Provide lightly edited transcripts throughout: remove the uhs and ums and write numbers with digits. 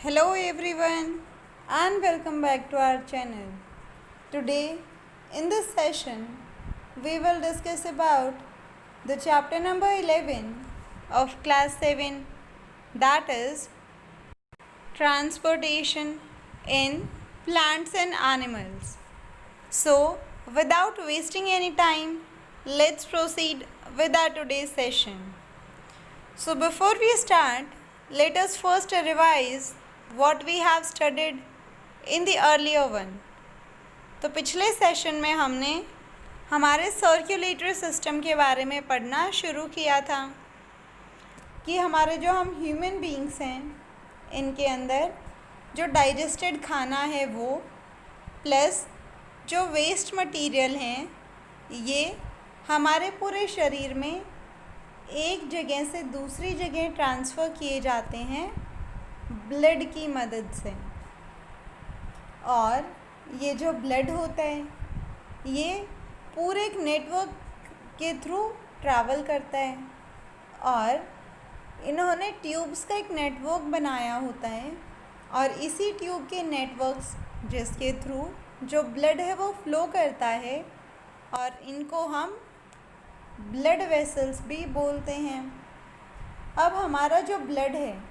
Hello everyone and welcome back to our channel. Today in this session we will discuss about the chapter number 11 of class 7, that is transportation in plants and animals. So without wasting any time, let's proceed with our today's session. So before we start, let us first revise what we have studied in the earlier one. तो पिछले session में हमने हमारे circulatory system के बारे में पढ़ना शुरू किया था कि हमारे जो हम ह्यूमन बीइंग्स हैं इनके अंदर जो डाइजेस्टेड खाना है वो प्लस जो वेस्ट मटेरियल हैं ये हमारे पूरे शरीर में एक जगह से दूसरी जगह ट्रांसफ़र किए जाते हैं ब्लड की मदद से। और ये जो ब्लड होता है ये पूरे एक नेटवर्क के थ्रू ट्रैवल करता है और इन्होंने ट्यूब्स का एक नेटवर्क बनाया होता है और इसी ट्यूब के नेटवर्क्स जिसके थ्रू जो ब्लड है वो फ्लो करता है और इनको हम ब्लड वेसल्स भी बोलते हैं। अब हमारा जो ब्लड है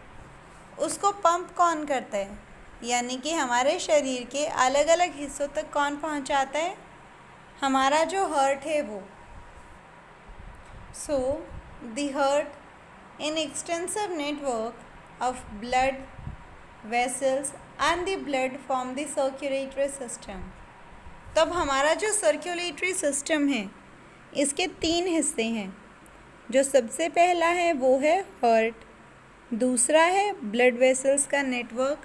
उसको पंप कौन करता है, यानी कि हमारे शरीर के अलग अलग हिस्सों तक कौन पहुंचाता है? हमारा जो हार्ट है वो। So the heart in extensive network of blood vessels and the blood form the circulatory system. तब हमारा जो सर्कुलेटरी सिस्टम है इसके 3 हिस्से हैं। जो सबसे पहला है वो है हार्ट, दूसरा है ब्लड वेसल्स का नेटवर्क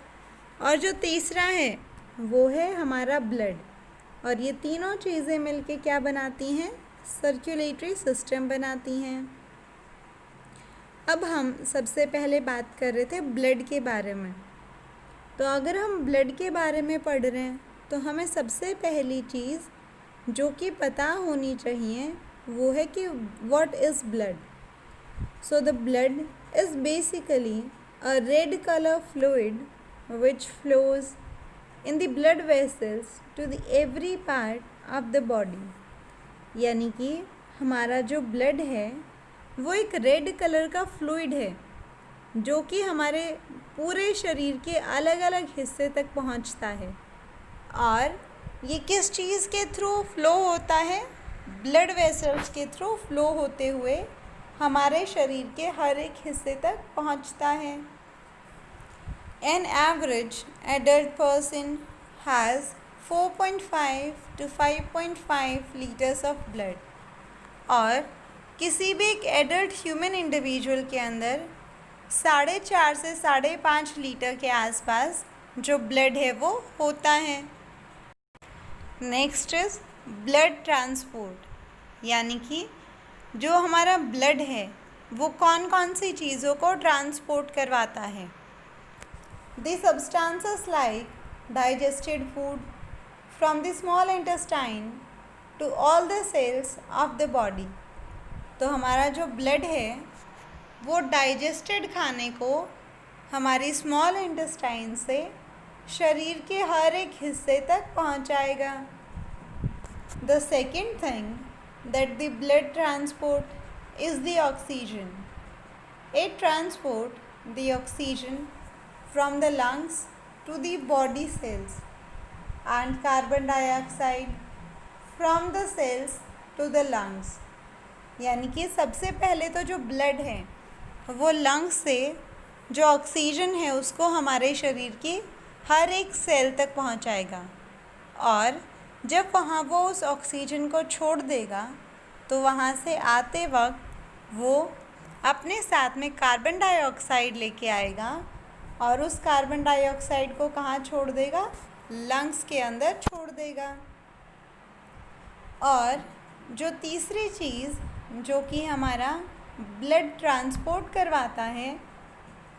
और जो तीसरा है वो है हमारा ब्लड। और ये तीनों चीज़ें मिलके क्या बनाती हैं? सर्कुलेटरी सिस्टम बनाती हैं। अब हम सबसे पहले बात कर रहे थे ब्लड के बारे में। तो अगर हम ब्लड के बारे में पढ़ रहे हैं तो हमें सबसे पहली चीज़ जो कि पता होनी चाहिए वो है कि what is blood. So the blood is basically a red colour fluid which flows in the blood vessels to the every part of the body. यानी कि हमारा जो ब्लड है वो एक रेड कलर का फ्लूइड है जो कि हमारे पूरे शरीर के अलग अलग हिस्से तक पहुंचता है। और ये किस चीज़ के थ्रू फ्लो होता है? ब्लड वेसल्स के थ्रू फ्लो होते हुए हमारे शरीर के हर एक हिस्से तक पहुंचता है। An average adult person has 4.5 to 5.5 litres of blood. और किसी भी एक एडल्ट ह्यूमन इंडिविजुअल के अंदर 4.5 से 5.5 लीटर के आसपास जो ब्लड है वो होता है। नेक्स्ट इज़ ब्लड ट्रांसपोर्ट, यानी कि जो हमारा ब्लड है वो कौन कौन सी चीज़ों को ट्रांसपोर्ट करवाता है। The substances like digested food from the small intestine to all the cells of the body. तो हमारा जो ब्लड है वो डाइजेस्टेड खाने को हमारी स्मॉल इंटेस्टाइन से शरीर के हर एक हिस्से तक पहुंचाएगा। The second thing that the blood transport is the oxygen. It transport the oxygen from the lungs to the body cells and carbon dioxide from the cells to the lungs. यानी कि सबसे पहले तो जो ब्लड है वो lungs से जो ऑक्सीजन है उसको हमारे शरीर की हर एक सेल तक पहुंचाएगा और जब वहाँ वो उस ऑक्सीजन को छोड़ देगा तो वहाँ से आते वक्त वो अपने साथ में कार्बन डाइऑक्साइड लेके आएगा और उस कार्बन डाइऑक्साइड को कहाँ छोड़ देगा? लंग्स के अंदर छोड़ देगा। और जो तीसरी चीज़ जो कि हमारा ब्लड ट्रांसपोर्ट करवाता है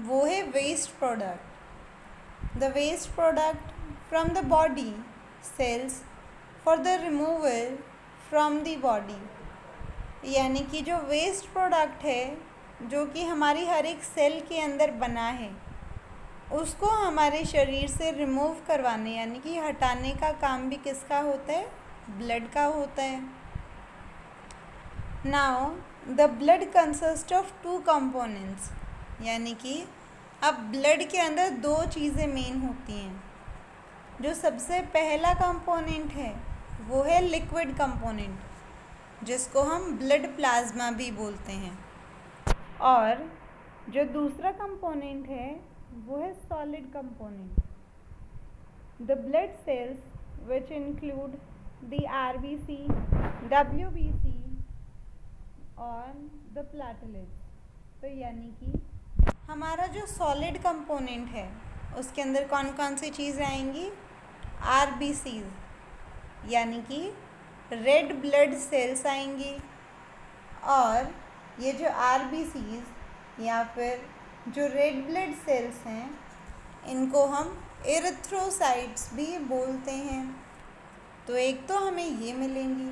वो है waste product. The waste product from the body cells for the removal from the body. यानी कि जो वेस्ट प्रोडक्ट है जो कि हमारी हर एक सेल के अंदर बना है उसको हमारे शरीर से रिमूव करवाने यानी कि हटाने का काम भी किसका होता है? ब्लड का होता है। Now the blood consist of two components, यानी कि अब ब्लड के अंदर दो चीज़ें मेन होती हैं। जो सबसे पहला कंपोनेंट है वो है लिक्विड कंपोनेंट, जिसको हम ब्लड प्लाज्मा भी बोलते हैं, और जो दूसरा कंपोनेंट है वो है solid component. The blood cells which include the RBC, WBC और द प्लेटलेट्स। तो यानी कि हमारा जो सॉलिड कंपोनेंट है उसके अंदर कौन कौन सी चीज़ें आएंगी? आरबीसीज यानी कि रेड ब्लड सेल्स आएंगी, और ये जो आरबीसीज या फिर जो रेड ब्लड सेल्स हैं इनको हम एरिथ्रोसाइट्स भी बोलते हैं। तो एक तो हमें ये मिलेंगी,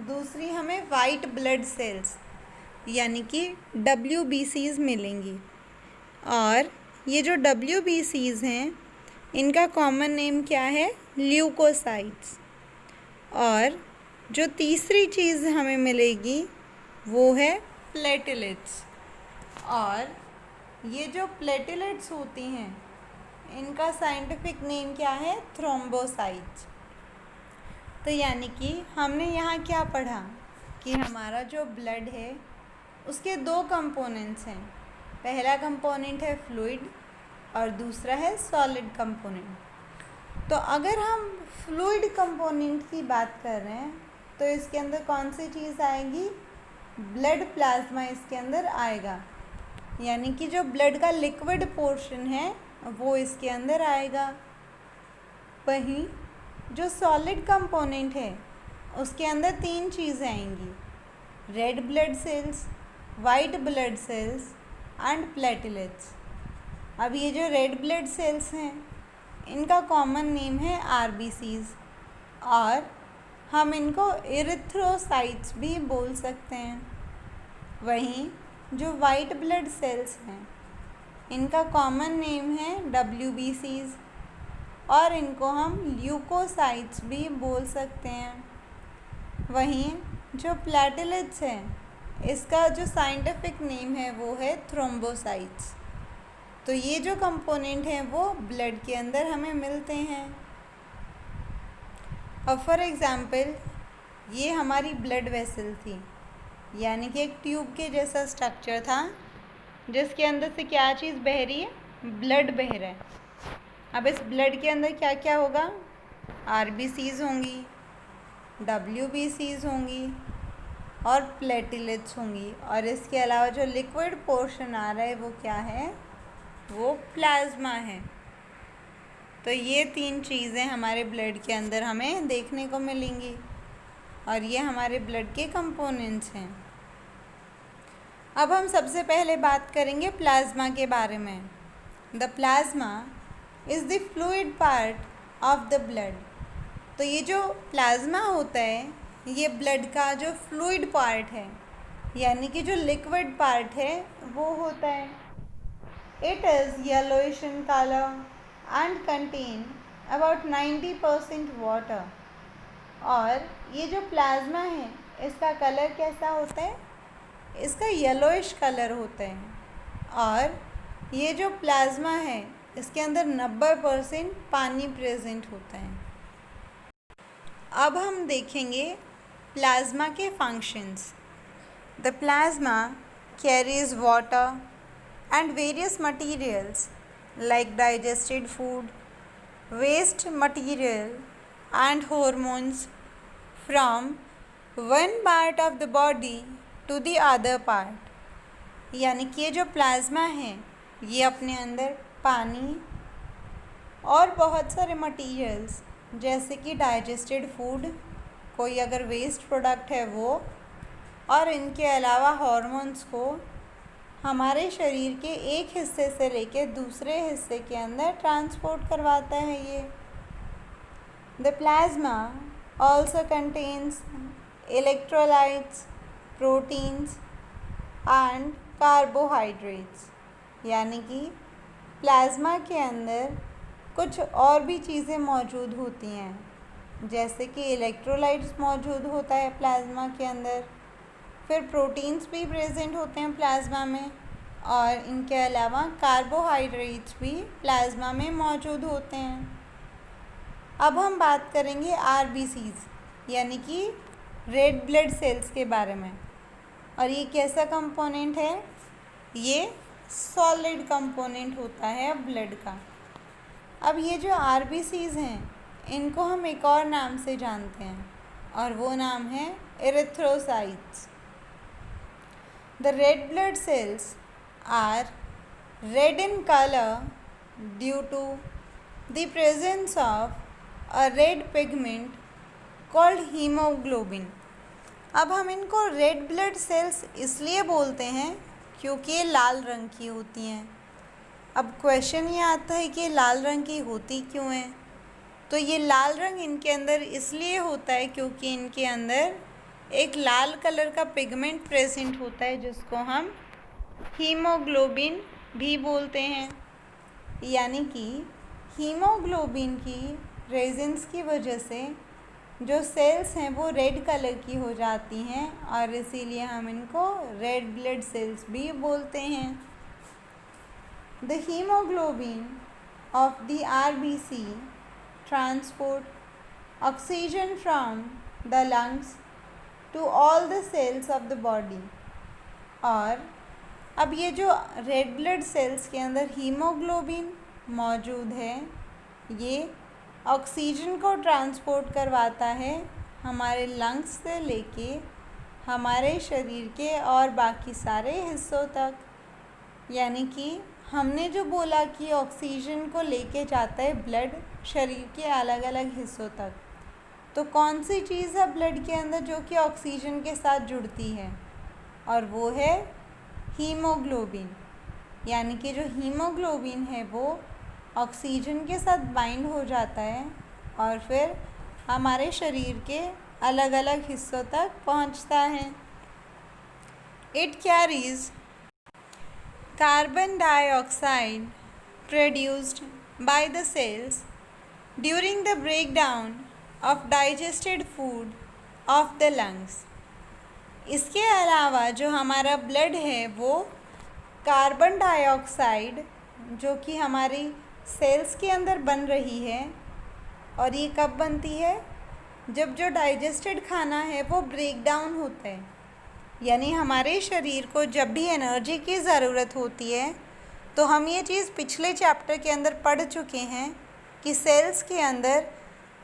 दूसरी हमें वाइट ब्लड सेल्स यानी कि डब्ल्यूबीसीज मिलेंगी। और ये जो डब्ल्यूबीसीज हैं इनका कॉमन नेम क्या है? ल्यूकोसाइट्स। और जो तीसरी चीज़ हमें मिलेगी वो है प्लेटलेट्स। और ये जो प्लेटलेट्स होती हैं इनका साइंटिफिक नेम क्या है? थ्रोम्बोसाइट्स। तो यानी कि हमने यहाँ क्या पढ़ा कि हमारा जो ब्लड है उसके दो कंपोनेंट्स हैं। पहला कंपोनेंट है फ्लूइड और दूसरा है सॉलिड कंपोनेंट। तो अगर हम फ्लूइड कंपोनेंट की बात कर रहे हैं तो इसके अंदर कौन सी चीज़ आएगी? ब्लड प्लाज्मा इसके अंदर आएगा, यानी कि जो ब्लड का लिक्विड पोर्शन है वो इसके अंदर आएगा। वहीं जो सॉलिड कंपोनेंट है उसके अंदर तीन चीज़ें आएंगी: red blood sales, white blood cells and platelets. अब ये जो रेड ब्लड सेल्स हैं इनका कॉमन नेम है आरबीसीज, और हम इनको एरिथ्रोसाइट्स भी बोल सकते हैं। वहीं जो वाइट ब्लड सेल्स हैं इनका कॉमन नेम है डब्ल्यूबीसीज, और इनको हम ल्यूकोसाइट्स भी बोल सकते हैं। वहीं जो प्लेटलेट्स हैं इसका जो साइंटिफिक नेम है वो है थ्रोम्बोसाइट्स। तो ये जो कंपोनेंट हैं वो ब्लड के अंदर हमें मिलते हैं। अब फॉर एग्ज़ाम्पल ये हमारी ब्लड वेसल थी, यानी कि एक ट्यूब के जैसा स्ट्रक्चर था जिसके अंदर से क्या चीज़ बह रही है? ब्लड बह रहा है। अब इस ब्लड के अंदर क्या क्या होगा? आरबीसीज होंगी, डब्ल्यूबीसीज होंगी और प्लेटलेट्स होंगी, और इसके अलावा जो लिक्विड पोर्शन आ रहा है वो क्या है? वो प्लाज्मा है। तो ये तीन चीज़ें हमारे ब्लड के अंदर हमें देखने को मिलेंगी, और ये हमारे ब्लड के कंपोनेंट्स हैं। अब हम सबसे पहले बात करेंगे प्लाज्मा के बारे में। The plasma is the fluid part of the blood. तो ये जो प्लाज्मा होता है ये ब्लड का जो फ्लूइड पार्ट है, यानी कि जो लिक्विड पार्ट है वो होता है। It is yellowish in colour and contain about 90% water. और ये जो प्लाज्मा है इसका कलर कैसा होता है? इसका येलोइश कलर होता है, और ये जो प्लाज्मा है इसके अंदर 90% पानी प्रेजेंट होता है। अब हम देखेंगे प्लाज्मा के functions. The plasma carries water and various materials like digested food, waste material and hormones from one part of the body to the other part. यानी कि ये जो प्लाज्मा है ये अपने अंदर पानी और बहुत सारे मटीरियल्स जैसे कि डाइजेस्टेड फूड, कोई अगर वेस्ट प्रोडक्ट है वो, और इनके अलावा हार्मोन्स को हमारे शरीर के एक हिस्से से लेके दूसरे हिस्से के अंदर ट्रांसपोर्ट करवाता है ये। The plasma also contains electrolytes, proteins and carbohydrates. यानी कि प्लाज्मा के अंदर कुछ और भी चीज़ें मौजूद होती हैं, जैसे कि इलेक्ट्रोलाइट्स मौजूद होता है प्लाज्मा के अंदर, फिर प्रोटीन्स भी प्रेजेंट होते हैं प्लाज्मा में, और इनके अलावा कार्बोहाइड्रेट्स भी प्लाज्मा में मौजूद होते हैं। अब हम बात करेंगे आरबीसीज यानी कि रेड ब्लड सेल्स के बारे में। और ये कैसा कंपोनेंट है? ये सॉलिड कंपोनेंट होता है ब्लड का। अब ये जो आरबीसीज हैं इनको हम एक और नाम से जानते हैं और वो नाम है erythrocytes. The red blood cells are red in colour due to the presence of a red pigment called haemoglobin. अब हम इनको रेड ब्लड सेल्स इसलिए बोलते हैं क्योंकि ये लाल रंग की होती हैं। अब क्वेश्चन ये आता है कि लाल रंग की होती क्यों हैं? तो ये लाल रंग इनके अंदर इसलिए होता है क्योंकि इनके अंदर एक लाल कलर का पिगमेंट प्रेजेंट होता है जिसको हम हीमोग्लोबिन भी बोलते हैं। यानी कि हीमोग्लोबिन की प्रेजेंस की वजह से जो सेल्स हैं वो रेड कलर की हो जाती हैं और इसीलिए हम इनको रेड ब्लड सेल्स भी बोलते हैं। The haemoglobin of the RBC transport oxygen from the lungs to all the cells of the body. और अब ये जो रेड ब्लड सेल्स के अंदर हीमोग्लोबिन मौजूद है ये ऑक्सीजन को ट्रांसपोर्ट करवाता है हमारे लंग्स से लेके हमारे शरीर के और बाकी सारे हिस्सों तक। यानी कि हमने जो बोला कि ऑक्सीजन को लेके जाता है ब्लड शरीर के अलग अलग हिस्सों तक, तो कौन सी चीज़ है ब्लड के अंदर जो कि ऑक्सीजन के साथ जुड़ती है? और वो है हीमोग्लोबिन। यानी कि जो हीमोग्लोबिन है वो ऑक्सीजन के साथ बाइंड हो जाता है और फिर हमारे शरीर के अलग अलग हिस्सों तक पहुंचता है। It carries carbon dioxide produced by the cells during the breakdown of digested food of the lungs. इसके अलावा जो हमारा ब्लड है वो कार्बन डाइऑक्साइड जो कि हमारी सेल्स के अंदर बन रही है, और ये कब बनती है? जब जो डाइजेस्टेड खाना है वो ब्रेक डाउन होता है। यानी हमारे शरीर को जब भी एनर्जी की ज़रूरत होती है तो हम ये चीज़ पिछले चैप्टर के अंदर पढ़ चुके हैं कि सेल्स के अंदर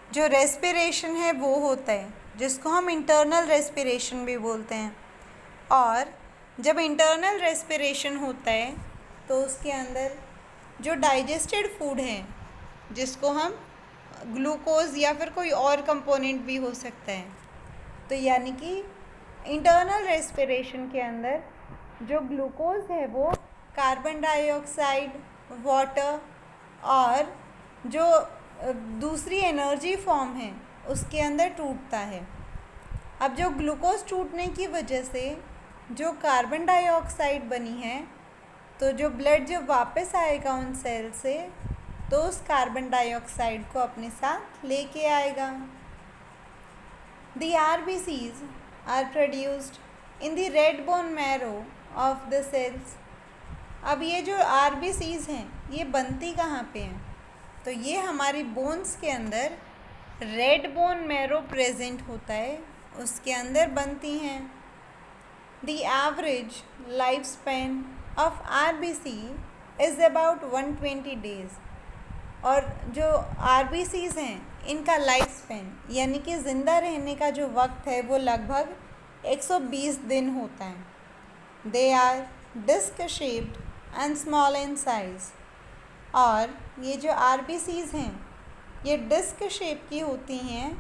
जो रेस्पिरेशन है वो होता है जिसको हम इंटरनल रेस्पिरेशन भी बोलते हैं। और जब इंटरनल रेस्पिरेशन होता है तो उसके अंदर जो डाइजेस्टेड फूड है जिसको हम ग्लूकोज या फिर कोई और कंपोनेंट भी हो सकता है, तो यानी कि इंटरनल रेस्पिरेशन के अंदर जो ग्लूकोज है वो कार्बन डाइऑक्साइड, वाटर और जो दूसरी एनर्जी फॉर्म है उसके अंदर टूटता है। अब जो ग्लूकोज टूटने की वजह से जो कार्बन डाइऑक्साइड बनी है तो जो ब्लड जब वापस आएगा उन सेल से तो उस कार्बन डाइऑक्साइड को अपने साथ लेके आएगा। The RBCs are produced in the red bone marrow of the cells. अब ये जो आरबीसीज हैं ये बनती कहाँ पे हैं? तो ये हमारी बोन्स के अंदर रेड बोन मैरो प्रेजेंट होता है उसके अंदर बनती हैं। The average life span of RBC is about 120 days. और जो आरबीसीज हैं इनका लाइफ स्पैन यानी कि ज़िंदा रहने का जो वक्त है वो लगभग 120 दिन होता है। They are disc shaped and small in size. और ये जो आरबीसीज हैं ये डिस्क शेप की होती हैं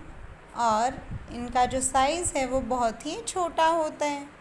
और इनका जो साइज़ है वो बहुत ही छोटा होता है।